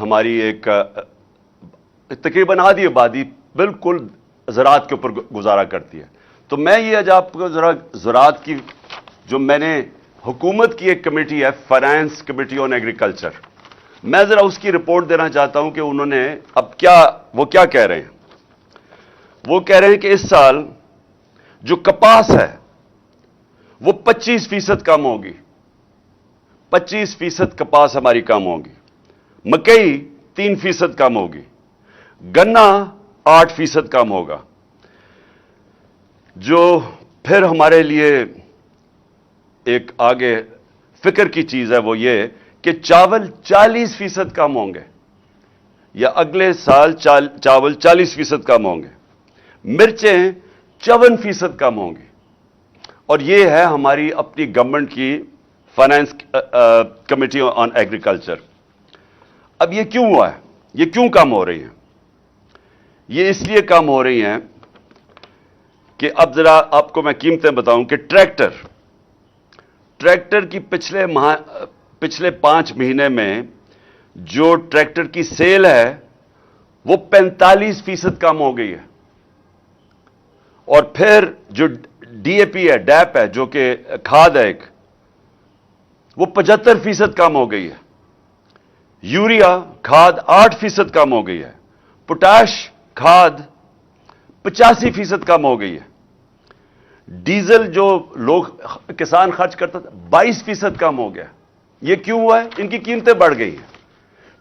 ہماری ایک تقریباً آدھی آبادی بالکل زراعت کے اوپر گزارا کرتی ہے. تو میں یہ آج آپ کو ذرا زراعت کی جو میں نے حکومت کی ایک کمیٹی ہے فائنانس کمیٹی آن ایگریکلچر, میں ذرا اس کی رپورٹ دینا چاہتا ہوں کہ انہوں نے اب وہ کیا کہہ رہے ہیں. وہ کہہ رہے ہیں کہ اس سال جو کپاس ہے وہ 25% کم ہوگی, 25% کپاس ہماری کم ہوگی, مکئی 3% کم ہوگی, گنا 8% کم ہوگا. جو پھر ہمارے لیے ایک آگے فکر کی چیز ہے وہ یہ کہ چاول 40% کم ہوں گے, یا اگلے سال چاول 40% کم ہوں گے, مرچیں 54% کم ہوں گی. اور یہ ہے ہماری اپنی گورنمنٹ کی فائنانس کمیٹی آن ایگریکلچر. اب یہ کیوں ہوا ہے, یہ کیوں کم ہو رہی ہیں؟ یہ اس لیے کم ہو رہی ہیں کہ اب ذرا آپ کو میں قیمتیں بتاؤں کہ ٹریکٹر کی پچھلے 5 مہینے میں جو ٹریکٹر کی سیل ہے وہ 45% کم ہو گئی ہے. اور پھر جو ڈی اے پی ہے, ڈیپ ہے, جو کہ کھاد ہے ایک, وہ 75% کم ہو گئی ہے. یوریا کھاد 8% کم ہو گئی ہے. پوٹاش کھاد 85% کم ہو گئی ہے. ڈیزل جو لوگ کسان خرچ کرتا تھا 22% کم ہو گیا. یہ کیوں ہوا ہے؟ ان کی قیمتیں بڑھ گئی ہیں.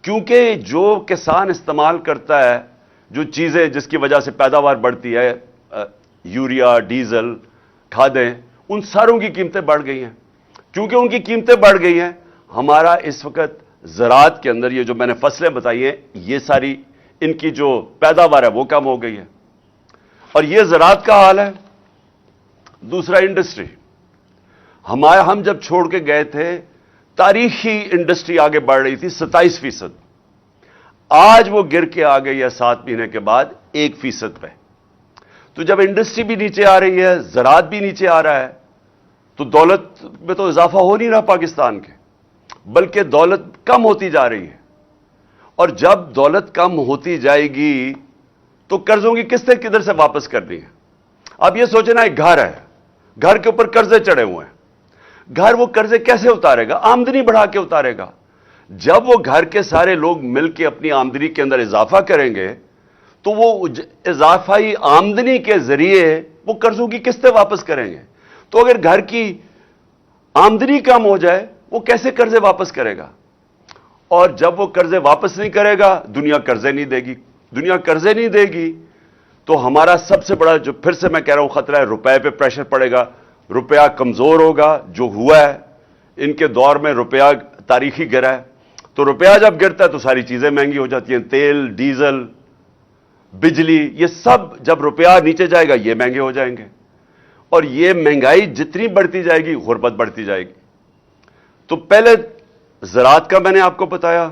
کیونکہ جو کسان استعمال کرتا ہے جو چیزیں جس کی وجہ سے پیداوار بڑھتی ہے, یوریا, ڈیزل, کھادیں, ان ساروں کی قیمتیں بڑھ گئی ہیں. کیونکہ ان کی قیمتیں بڑھ گئی ہیں, ہمارا اس وقت زراعت کے اندر یہ جو میں نے فصلیں بتائی ہیں یہ ساری ان کی جو پیداوار ہے وہ کم ہو گئی ہے. اور یہ زراعت کا حال ہے. دوسرا انڈسٹری, ہم جب چھوڑ کے گئے تھے تاریخی انڈسٹری آگے بڑھ رہی تھی 27%, آج وہ گر کے آ گئی ہے 7 مہینے کے بعد 1% پہ. تو جب انڈسٹری بھی نیچے آ رہی ہے, زراعت بھی نیچے آ رہا ہے, تو دولت میں تو اضافہ ہو نہیں رہا پاکستان کے, بلکہ دولت کم ہوتی جا رہی ہے. اور جب دولت کم ہوتی جائے گی تو قرضوں کی قسطیں کدھر سے واپس کرنی ہے؟ اب یہ سوچنا ایک گھر ہے, گھر کے اوپر قرضے چڑھے ہوئے ہیں, گھر وہ قرضے کیسے اتارے گا؟ آمدنی بڑھا کے اتارے گا. جب وہ گھر کے سارے لوگ مل کے اپنی آمدنی کے اندر اضافہ کریں گے تو وہ اضافی آمدنی کے ذریعے وہ قرضوں کی قسطیں واپس کریں گے. تو اگر گھر کی آمدنی کم ہو جائے وہ کیسے قرضے واپس کرے گا؟ اور جب وہ قرضے واپس نہیں کرے گا دنیا قرضے نہیں دے گی. دنیا قرضے نہیں دے گی تو ہمارا سب سے بڑا جو پھر سے میں کہہ رہا ہوں خطرہ ہے, روپے پہ پریشر پڑے گا, روپیہ کمزور ہوگا. جو ہوا ہے ان کے دور میں روپیہ تاریخی گرا ہے, تو روپیہ جب گرتا ہے تو ساری چیزیں مہنگی ہو جاتی ہیں. تیل, ڈیزل, بجلی, یہ سب جب روپیہ نیچے جائے گا یہ مہنگے ہو جائیں گے. اور یہ مہنگائی جتنی بڑھتی جائے گی غربت بڑھتی جائے گی. تو پہلے زراعت کا میں نے آپ کو بتایا,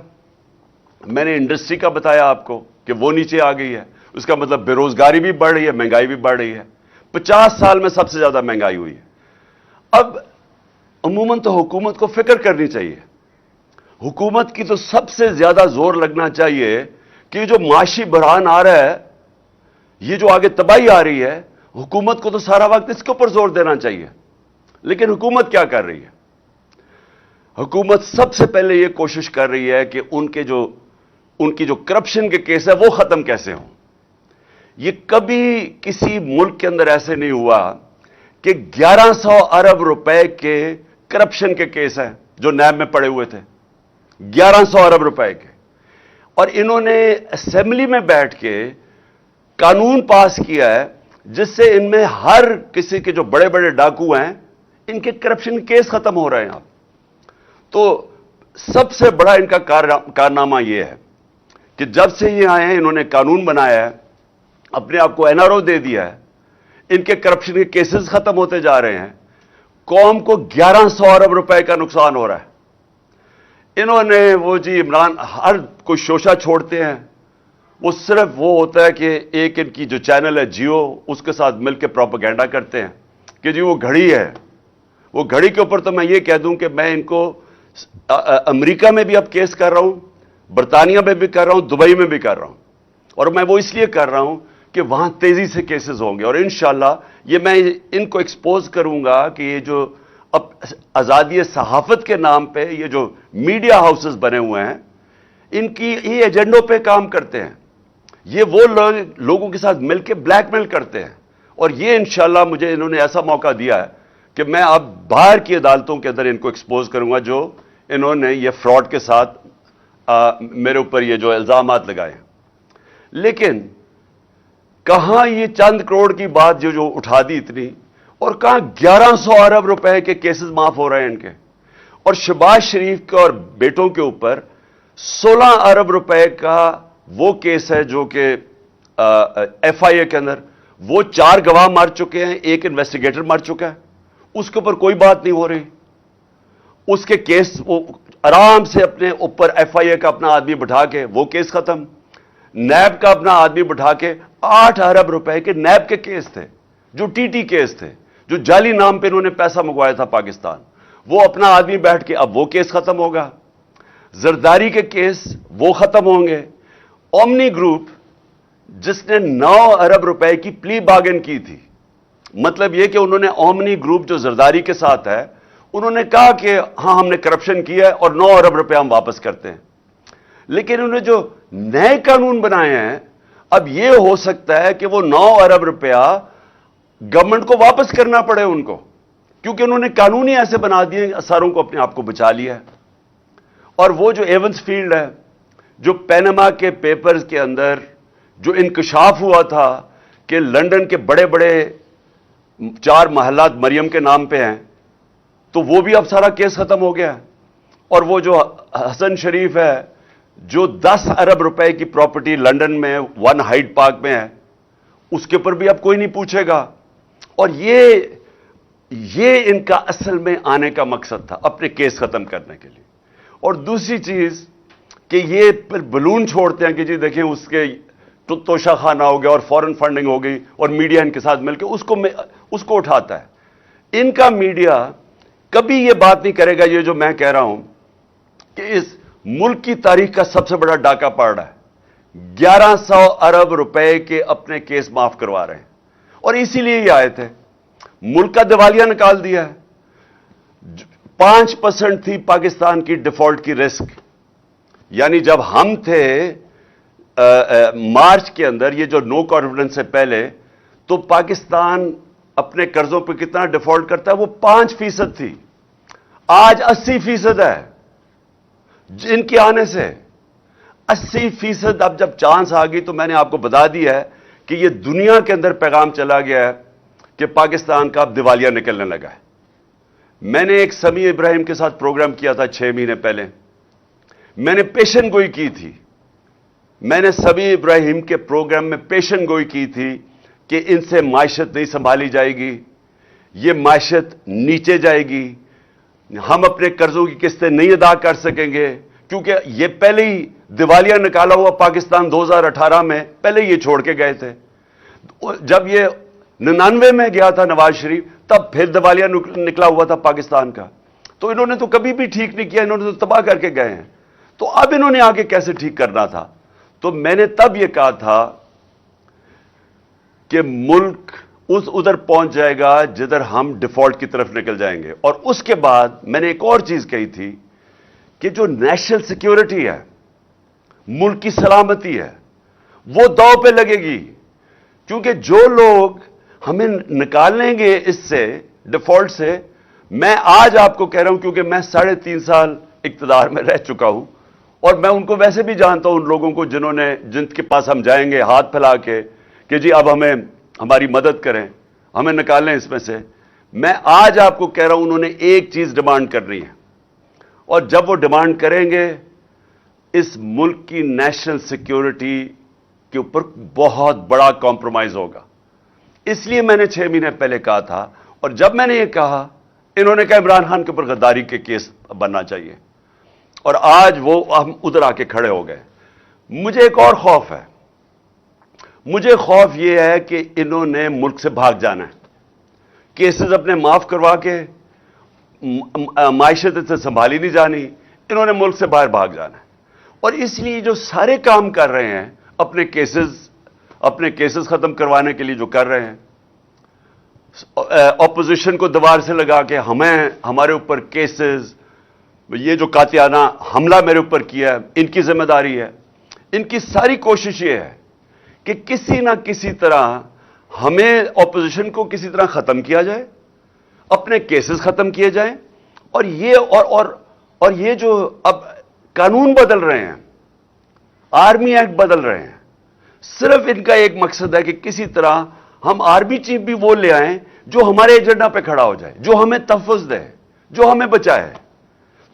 میں نے انڈسٹری کا بتایا آپ کو کہ وہ نیچے آ گئی ہے. اس کا مطلب بے روزگاری بھی بڑھ رہی ہے, مہنگائی بھی بڑھ رہی ہے. 50 سال میں سب سے زیادہ مہنگائی ہوئی ہے. اب عموماً تو حکومت کو فکر کرنی چاہیے. حکومت کی تو سب سے زیادہ زور لگنا چاہیے کہ یہ جو معاشی بحران آ رہا ہے, یہ جو آگے تباہی آ رہی ہے, حکومت کو تو سارا وقت اس کے اوپر زور دینا چاہیے. لیکن حکومت کیا کر رہی ہے؟ حکومت سب سے پہلے یہ کوشش کر رہی ہے کہ ان کی جو کرپشن کے کیس ہے وہ ختم کیسے ہوں. یہ کبھی کسی ملک کے اندر ایسے نہیں ہوا کہ 1100 ارب روپے کے کرپشن کے کیس ہیں جو نیب میں پڑے ہوئے تھے. 1100 ارب روپے کے. اور انہوں نے اسمبلی میں بیٹھ کے قانون پاس کیا ہے جس سے ان میں ہر کسی کے جو بڑے بڑے ڈاکو ہیں ان کے کرپشن کیس ختم ہو رہے ہیں. آپ تو سب سے بڑا ان کا کارنامہ یہ ہے کہ جب سے یہ آئے ہیں انہوں نے قانون بنایا ہے, اپنے آپ کو NRO دے دیا ہے, ان کے کرپشن کے کیسز ختم ہوتے جا رہے ہیں. قوم کو 1100 ارب روپے کا نقصان ہو رہا ہے. انہوں نے وہ جی عمران ہر کوئی شوشہ چھوڑتے ہیں, وہ صرف وہ ہوتا ہے کہ ایک ان کی جو چینل ہے جیو اس کے ساتھ مل کے پروپیگنڈا کرتے ہیں کہ جی وہ گھڑی ہے. وہ گھڑی کے اوپر تو میں یہ کہہ دوں کہ میں ان کو امریکہ میں بھی اب کیس کر رہا ہوں, برطانیہ میں بھی کر رہا ہوں, دبئی میں بھی کر رہا ہوں, اور میں وہ اس لیے کر رہا ہوں کہ وہاں تیزی سے کیسز ہوں گے, اور انشاءاللہ یہ میں ان کو ایکسپوز کروں گا کہ یہ جو اب آزادی صحافت کے نام پہ یہ جو میڈیا ہاؤسز بنے ہوئے ہیں, ان کی یہ ایجنڈوں پہ کام کرتے ہیں, یہ وہ لوگوں کے ساتھ مل کے بلیک میل کرتے ہیں, اور یہ انشاءاللہ مجھے انہوں نے ایسا موقع دیا ہے کہ میں اب باہر کی عدالتوں کے اندر ان کو ایکسپوز کروں گا جو انہوں نے یہ فراڈ کے ساتھ میرے اوپر یہ جو الزامات لگائے ہیں. لیکن کہاں یہ چند کروڑ کی بات جو اٹھا دی اتنی, اور کہاں 1100 ارب روپے کے کیسز معاف ہو رہے ہیں ان کے, اور شہباز شریف کے اور بیٹوں کے اوپر 16 ارب روپے کا وہ کیس ہے جو کہ ایف آئی اے کے اندر وہ 4 گواہ مر چکے ہیں, ایک انویسٹیگیٹر مر چکا ہے, اس کے اوپر کوئی بات نہیں ہو رہی. اس کے کیس وہ آرام سے اپنے اوپر ایف آئی اے کا اپنا آدمی بٹھا کے وہ کیس ختم, نیب کا اپنا آدمی بٹھا کے 8 ارب روپے کے نیب کے کیس تھے جو ٹی ٹی کیس تھے, جو جعلی نام پہ انہوں نے پیسہ منگوایا تھا پاکستان, وہ اپنا آدمی بیٹھ کے اب وہ کیس ختم ہوگا. زرداری کے کیس وہ ختم ہوں گے. اومنی گروپ جس نے 9 ارب روپے کی پلی بارگن کی تھی, مطلب یہ کہ انہوں نے اومنی گروپ جو زرداری کے ساتھ ہے انہوں نے کہا کہ ہاں ہم نے کرپشن کیا ہے اور 9 ارب روپے ہم واپس کرتے ہیں, لیکن انہوں نے جو نئے قانون بنائے ہیں اب یہ ہو سکتا ہے کہ وہ 9 ارب روپیہ گورنمنٹ کو واپس کرنا پڑے ان کو, کیونکہ انہوں نے قانون ہی ایسے بنا دیے ساروں کو اپنے آپ کو بچا لیا ہے. اور وہ جو ایونس فیلڈ ہے, جو پینما کے پیپرز کے اندر جو انکشاف ہوا تھا کہ لندن کے بڑے بڑے 4 محلات مریم کے نام پہ ہیں, تو وہ بھی اب سارا کیس ختم ہو گیا ہے. اور وہ جو حسن شریف ہے جو 10 ارب روپے کی پراپرٹی لندن میں 1 ہائیڈ پارک میں ہے, اس کے اوپر بھی اب کوئی نہیں پوچھے گا. اور یہ ان کا اصل میں آنے کا مقصد تھا, اپنے کیس ختم کرنے کے لیے. اور دوسری چیز کہ یہ پھر بلون چھوڑتے ہیں کہ جی دیکھیں اس کے توشہ خانہ ہو گیا اور فورن فنڈنگ ہو گئی اور میڈیا ان کے ساتھ مل کے اس کو اٹھاتا ہے. ان کا میڈیا کبھی یہ بات نہیں کرے گا, یہ جو میں کہہ رہا ہوں کہ اس ملک کی تاریخ کا سب سے بڑا ڈاکہ پڑ رہا ہے, 1100 ارب روپے کے اپنے کیس معاف کروا رہے ہیں, اور اسی لیے یہ آئے تھے. ملک کا دیوالیہ نکال دیا ہے. 5% تھی پاکستان کی ڈیفالٹ کی رسک, یعنی جب ہم تھے مارچ کے اندر یہ جو نو کانفیڈنس سے پہلے, تو پاکستان اپنے قرضوں پہ کتنا ڈیفالٹ کرتا ہے, وہ 5% تھی, آج 80% ہے. ان کے آنے سے 80%. اب جب چانس آ گئی تو میں نے آپ کو بتا دیا ہے کہ یہ دنیا کے اندر پیغام چلا گیا ہے کہ پاکستان کا اب دیوالیہ نکلنے لگا ہے. میں نے ایک سمیع ابراہیم کے ساتھ پروگرام کیا تھا 6 مہینے پہلے, میں نے پیشن گوئی کی تھی. میں نے سمیع ابراہیم کے پروگرام میں پیشن گوئی کی تھی کہ ان سے معیشت نہیں سنبھالی جائے گی, یہ معیشت نیچے جائے گی, ہم اپنے قرضوں کی قسطیں نہیں ادا کر سکیں گے, کیونکہ یہ پہلے ہی دیوالیہ نکالا ہوا پاکستان 2018 میں پہلے یہ چھوڑ کے گئے تھے. جب یہ 99 میں گیا تھا نواز شریف, تب پھر دیوالیہ نکلا ہوا تھا پاکستان کا. تو انہوں نے تو کبھی بھی ٹھیک نہیں کیا, انہوں نے تو تباہ کر کے گئے ہیں. تو اب انہوں نے آگے کیسے ٹھیک کرنا تھا؟ تو میں نے تب یہ کہا تھا کہ ملک ادھر پہنچ جائے گا جدھر ہم ڈیفالٹ کی طرف نکل جائیں گے. اور اس کے بعد میں نے ایک اور چیز کہی تھی کہ جو نیشنل سیکیورٹی ہے, ملک کی سلامتی ہے, وہ داؤ پہ لگے گی. کیونکہ جو لوگ ہمیں نکال لیں گے اس سے ڈیفالٹ سے, میں آج آپ کو کہہ رہا ہوں کیونکہ میں 3.5 سال اقتدار میں رہ چکا ہوں, اور میں ان کو ویسے بھی جانتا ہوں, ان لوگوں کو جن کے پاس ہم جائیں گے ہاتھ پھیلا کے کہ جی اب ہماری مدد کریں, ہمیں نکالیں اس میں سے. میں آج آپ کو کہہ رہا ہوں انہوں نے ایک چیز ڈیمانڈ کرنی ہے, اور جب وہ ڈیمانڈ کریں گے اس ملک کی نیشنل سیکیورٹی کے اوپر بہت بڑا کمپرومائز ہوگا. اس لیے میں نے 6 مہینے پہلے کہا تھا, اور جب میں نے یہ کہا انہوں نے کہا عمران خان کے اوپر غداری کے کیس بننا چاہیے, اور آج وہ ہم ادھر آ کے کھڑے ہو گئے. مجھے ایک اور خوف ہے, مجھے خوف یہ ہے کہ انہوں نے ملک سے بھاگ جانا ہے, کیسز اپنے معاف کروا کے, معیشت سے سنبھالی نہیں جانی, انہوں نے ملک سے باہر بھاگ جانا ہے. اور اس لیے جو سارے کام کر رہے ہیں اپنے کیسز ختم کروانے کے لیے جو کر رہے ہیں، اپوزیشن کو دیوار سے لگا کے ہمارے اوپر کیسز، یہ جو قاتلانہ حملہ میرے اوپر کیا ہے ان کی ذمہ داری ہے، ان کی ساری کوشش یہ ہے کہ کسی نہ کسی طرح ہمیں اپوزیشن کو کسی طرح ختم کیا جائے، اپنے کیسز ختم کیے جائیں، اور یہ جو اب قانون بدل رہے ہیں، آرمی ایکٹ بدل رہے ہیں، صرف ان کا ایک مقصد ہے کہ کسی طرح ہم آرمی چیف بھی وہ لے آئیں جو ہمارے ایجنڈا پہ کھڑا ہو جائے، جو ہمیں تحفظ دے، جو ہمیں بچائے۔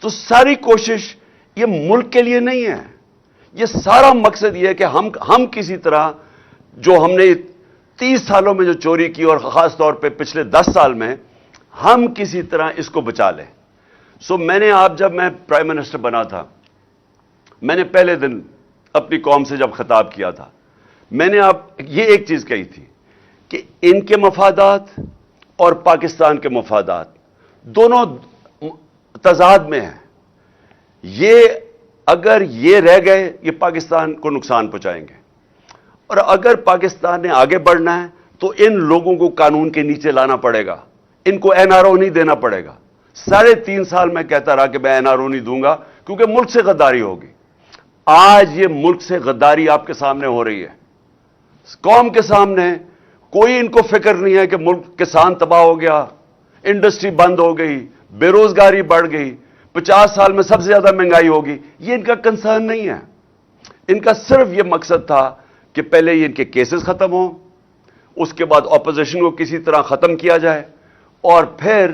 تو ساری کوشش یہ ملک کے لیے نہیں ہے، یہ سارا مقصد یہ ہے کہ ہم کسی طرح جو ہم نے 30 سالوں میں جو چوری کی اور خاص طور پہ پچھلے 10 سال میں، ہم کسی طرح اس کو بچا لیں۔ میں نے جب میں پرائم منسٹر بنا تھا، میں نے پہلے دن اپنی قوم سے جب خطاب کیا تھا، میں نے یہ ایک چیز کہی تھی کہ ان کے مفادات اور پاکستان کے مفادات دونوں تضاد میں ہیں۔ اگر یہ رہ گئے، یہ پاکستان کو نقصان پہنچائیں گے، اور اگر پاکستان نے آگے بڑھنا ہے تو ان لوگوں کو قانون کے نیچے لانا پڑے گا، ان کو NRO نہیں دینا پڑے گا۔ 3.5 سال میں کہتا رہا کہ میں NRO نہیں دوں گا کیونکہ ملک سے غداری ہوگی۔ آج یہ ملک سے غداری آپ کے سامنے ہو رہی ہے، قوم کے سامنے۔ کوئی ان کو فکر نہیں ہے کہ ملک کسان تباہ ہو گیا، انڈسٹری بند ہو گئی، بے روزگاری بڑھ گئی، 50 سال میں سب سے زیادہ مہنگائی ہوگی۔ یہ ان کا کنسرن نہیں ہے، ان کا صرف یہ مقصد تھا کہ پہلے یہ ان کے کیسز ختم ہوں، اس کے بعد اپوزیشن کو کسی طرح ختم کیا جائے، اور پھر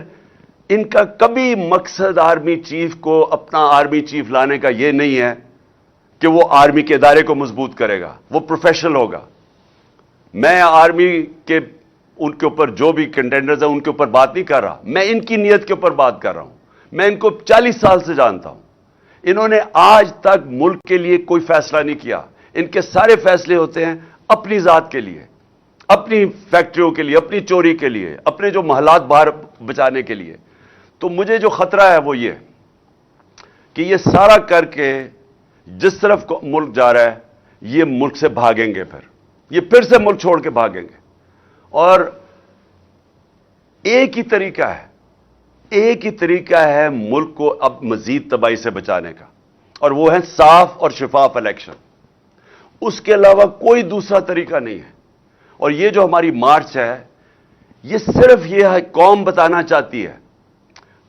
ان کا کبھی مقصد آرمی چیف کو اپنا آرمی چیف لانے کا یہ نہیں ہے کہ وہ آرمی کے ادارے کو مضبوط کرے گا، وہ پروفیشنل ہوگا۔ میں آرمی کے ان کے اوپر جو بھی کنٹینڈرز ہیں ان کے اوپر بات نہیں کر رہا، میں ان کی نیت کے اوپر بات کر رہا ہوں۔ میں ان کو 40 سال سے جانتا ہوں، انہوں نے آج تک ملک کے لیے کوئی فیصلہ نہیں کیا۔ ان کے سارے فیصلے ہوتے ہیں اپنی ذات کے لیے، اپنی فیکٹریوں کے لیے، اپنی چوری کے لیے، اپنے جو محلات باہر بچانے کے لیے۔ تو مجھے جو خطرہ ہے وہ یہ کہ یہ سارا کر کے جس طرف ملک جا رہا ہے، یہ ملک سے بھاگیں گے، پھر سے ملک چھوڑ کے بھاگیں گے۔ اور ایک ہی طریقہ ہے ملک کو اب مزید تباہی سے بچانے کا، اور وہ ہے صاف اور شفاف الیکشن۔ اس کے علاوہ کوئی دوسرا طریقہ نہیں ہے۔ اور یہ جو ہماری مارچ ہے، یہ صرف یہ ہے، قوم بتانا چاہتی ہے،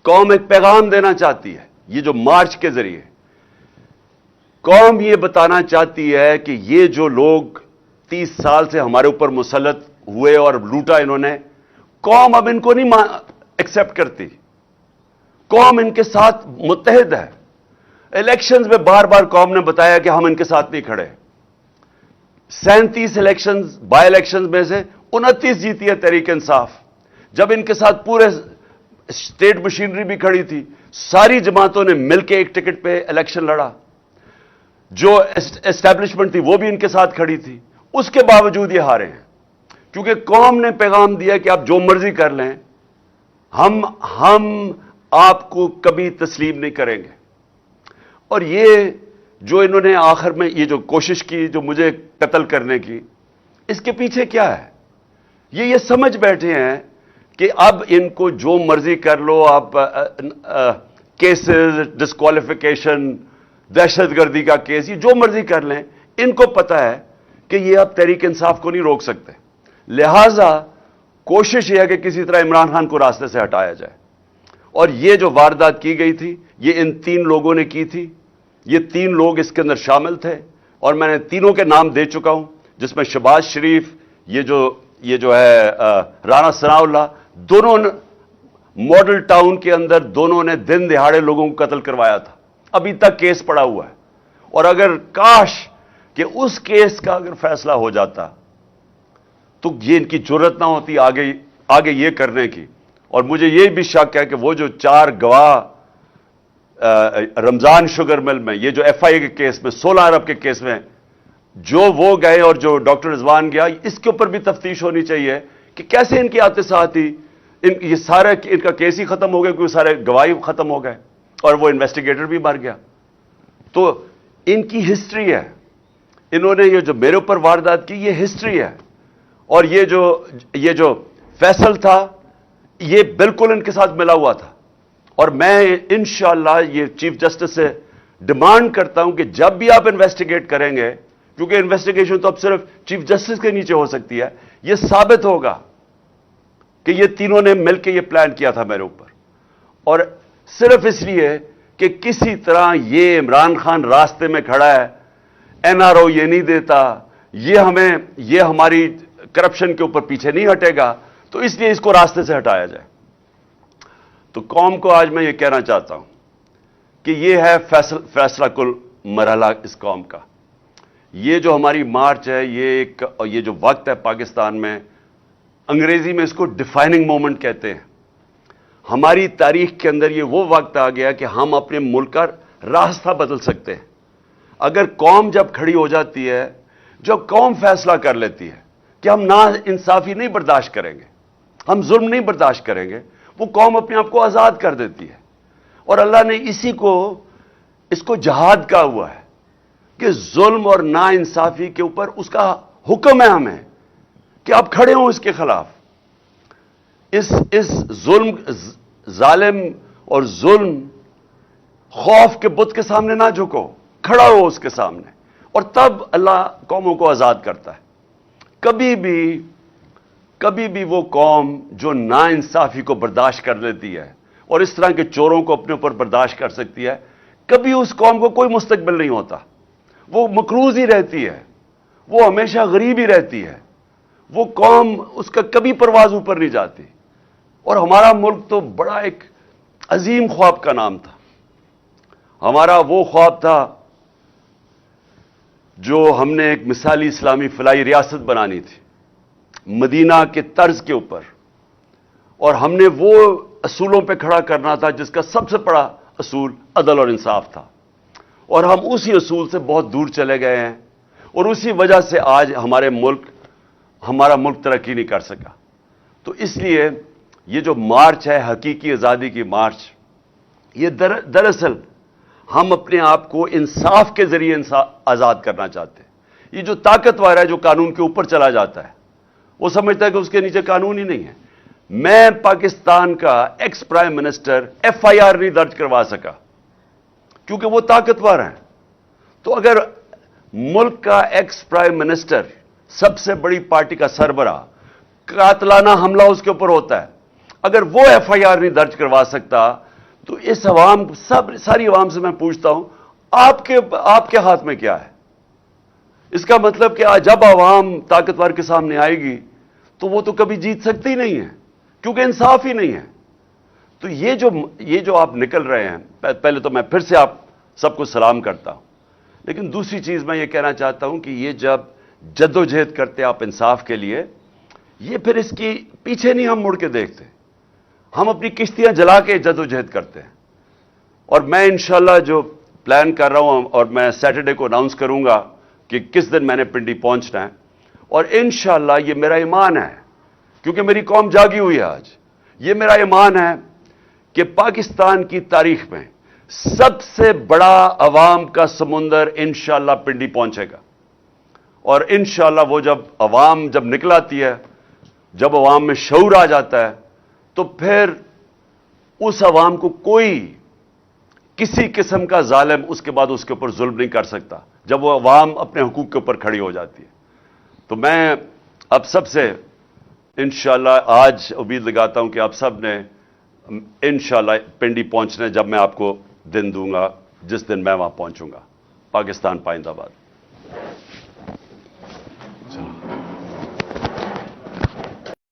قوم ایک پیغام دینا چاہتی ہے۔ یہ جو مارچ کے ذریعے قوم یہ بتانا چاہتی ہے کہ یہ جو لوگ 30 سال سے ہمارے اوپر مسلط ہوئے اور لوٹا انہوں نے، قوم اب ان کو نہیں ایکسپٹ کرتی، قوم ان کے ساتھ متحد ہے۔ الیکشنز میں بار بار قوم نے بتایا کہ ہم ان کے ساتھ نہیں کھڑے۔ 37 الیکشنز بائی الیکشنز میں سے 29 جیتی ہے تحریک انصاف، جب ان کے ساتھ پورے اسٹیٹ مشینری بھی کھڑی تھی، ساری جماعتوں نے مل کے ایک ٹکٹ پہ الیکشن لڑا، جو اسٹیبلشمنٹ تھی وہ بھی ان کے ساتھ کھڑی تھی، اس کے باوجود یہ ہارے ہیں، کیونکہ قوم نے پیغام دیا کہ آپ جو مرضی کر لیں، ہم آپ کو کبھی تسلیم نہیں کریں گے۔ اور یہ جو انہوں نے آخر میں یہ جو کوشش کی، جو مجھے قتل کرنے کی، اس کے پیچھے کیا ہے؟ یہ سمجھ بیٹھے ہیں کہ اب ان کو جو مرضی کر لو، آپ کیسز، ڈسکوالیفیکیشن، دہشت گردی کا کیس، یہ جو مرضی کر لیں، ان کو پتا ہے کہ یہ اب تحریک انصاف کو نہیں روک سکتے۔ لہذا کوشش یہ ہے کہ کسی طرح عمران خان کو راستے سے ہٹایا جائے۔ اور یہ جو واردات کی گئی تھی، یہ ان 3 لوگوں نے کی تھی، یہ 3 لوگ اس کے اندر شامل تھے، اور میں نے تینوں کے نام دے چکا ہوں، جس میں شہباز شریف، یہ جو ہے رانا ثناء اللہ، دونوں ماڈل ٹاؤن کے اندر دونوں نے دن دہاڑے لوگوں کو قتل کروایا تھا، ابھی تک کیس پڑا ہوا ہے۔ اور اگر کاش کہ اس کیس کا اگر فیصلہ ہو جاتا تو یہ ان کی جرت نہ ہوتی آگے یہ کرنے کی۔ اور مجھے یہ بھی شک ہے کہ وہ جو 4 گواہ رمضان شوگر مل میں، یہ جو FIA کے کیس میں، 16 ارب کے کیس میں جو وہ گئے اور جو ڈاکٹر رضوان گیا، اس کے اوپر بھی تفتیش ہونی چاہیے کہ کیسے ان کی آتے ساتھ ہی یہ سارے ان کا کیس ہی ختم ہو گیا، کیونکہ سارے گواہی ختم ہو گئے اور وہ انویسٹیگیٹر بھی مر گیا۔ تو ان کی ہسٹری ہے. انہوں نے یہ جو میرے اوپر واردات کی یہ ہسٹری ہے. اور یہ جو فیصل تھا یہ بالکل ان کے ساتھ ملا ہوا تھا. اور میں انشاءاللہ یہ چیف جسٹس سے ڈیمانڈ کرتا ہوں کہ جب بھی آپ انویسٹیگیٹ کریں گے، کیونکہ انویسٹیگیشن تو اب صرف چیف جسٹس کے نیچے ہو سکتی ہے، یہ ثابت ہوگا کہ یہ تینوں نے مل کے یہ پلان کیا تھا میرے اوپر. اور صرف اس لیے کہ کسی طرح یہ عمران خان راستے میں کھڑا ہے، این آر او یہ نہیں دیتا، یہ ہماری کرپشن کے اوپر پیچھے نہیں ہٹے گا، تو اس لیے اس کو راستے سے ہٹایا جائے. تو قوم کو آج میں یہ کہنا چاہتا ہوں کہ یہ ہے فیصلہ کل مرحلہ اس قوم کا. یہ جو ہماری مارچ ہے، یہ جو وقت ہے پاکستان میں، انگریزی میں اس کو ڈیفائننگ مومنٹ کہتے ہیں. ہماری تاریخ کے اندر یہ وہ وقت آ گیا کہ ہم اپنے ملک کا راستہ بدل سکتے ہیں. اگر قوم جب کھڑی ہو جاتی ہے، جب قوم فیصلہ کر لیتی ہے کہ ہم نا انصافی نہیں برداشت کریں گے، ہم ظلم نہیں برداشت کریں گے، وہ قوم اپنے آپ کو آزاد کر دیتی ہے. اور اللہ نے اس کو جہاد کہا ہوا ہے کہ ظلم اور نا انصافی کے اوپر اس کا حکم ہے ہمیں کہ آپ کھڑے ہوں اس کے خلاف. اس ظالم اور ظلم خوف کے بت کے سامنے نہ جھکو، کھڑا ہو اس کے سامنے، اور تب اللہ قوموں کو آزاد کرتا ہے. کبھی بھی وہ قوم جو نا انصافی کو برداشت کر لیتی ہے اور اس طرح کے چوروں کو اپنے اوپر برداشت کر سکتی ہے، کبھی اس قوم کو کوئی مستقبل نہیں ہوتا. وہ مقروض ہی رہتی ہے، وہ ہمیشہ غریب ہی رہتی ہے. وہ قوم، اس کا کبھی پرواز اوپر نہیں جاتی. اور ہمارا ملک تو بڑا ایک عظیم خواب کا نام تھا. ہمارا وہ خواب تھا جو ہم نے ایک مثالی اسلامی فلاحی ریاست بنانی تھی مدینہ کے طرز کے اوپر، اور ہم نے وہ اصولوں پہ کھڑا کرنا تھا جس کا سب سے بڑا اصول عدل اور انصاف تھا. اور ہم اسی اصول سے بہت دور چلے گئے ہیں، اور اسی وجہ سے آج ہمارا ملک ترقی نہیں کر سکا. تو اس لیے یہ جو مارچ ہے حقیقی آزادی کی مارچ، یہ دراصل ہم اپنے آپ کو انصاف کے ذریعے آزاد کرنا چاہتے ہیں. یہ جو طاقتور ہے، جو قانون کے اوپر چلا جاتا ہے، وہ سمجھتا ہے کہ اس کے نیچے قانون ہی نہیں ہے. میں پاکستان کا ex prime minister F I R نہیں درج کروا سکا کیونکہ وہ طاقتور ہیں. تو اگر ملک کا ایکس پرائم منسٹر، سب سے بڑی پارٹی کا سربراہ، قاتلانہ حملہ اس کے اوپر ہوتا ہے، اگر وہ ایف آئی آر نہیں درج کروا سکتا، تو اس ساری عوام سے میں پوچھتا ہوں، آپ کے ہاتھ میں کیا ہے؟ اس کا مطلب کہ جب عوام طاقتور کے سامنے آئے گی تو وہ تو کبھی جیت سکتی ہی نہیں ہے، کیونکہ انصاف ہی نہیں ہے. تو یہ جو آپ نکل رہے ہیں، پہلے تو میں پھر سے آپ سب کو سلام کرتا ہوں، لیکن دوسری چیز میں یہ کہنا چاہتا ہوں کہ یہ جب جدوجہد کرتے آپ انصاف کے لیے، یہ پھر اس کی پیچھے نہیں ہم مڑ کے دیکھتے، ہم اپنی کشتیاں جلا کے جدوجہد کرتے ہیں. اور میں انشاءاللہ جو پلان کر رہا ہوں، اور میں سیٹرڈے کو اناؤنس کروں گا کہ کس دن میں نے پنڈی پہنچنا ہے، اور انشاءاللہ یہ میرا ایمان ہے، کیونکہ میری قوم جاگی ہوئی ہے آج. یہ میرا ایمان ہے کہ پاکستان کی تاریخ میں سب سے بڑا عوام کا سمندر انشاءاللہ پنڈی پہنچے گا. اور انشاءاللہ وہ عوام جب نکلاتی ہے، جب عوام میں شعور آ جاتا ہے، تو پھر اس عوام کو کوئی کسی قسم کا ظالم اس کے بعد اس کے اوپر ظلم نہیں کر سکتا، جب وہ عوام اپنے حقوق کے اوپر کھڑی ہو جاتی ہے. تو میں اب سب سے انشاءاللہ آج امید لگاتا ہوں کہ آپ سب نے انشاءاللہ پنڈی پہنچنا ہے، جب میں آپ کو دن دوں گا جس دن میں وہاں پہنچوں گا. پاکستان پائندہ باد.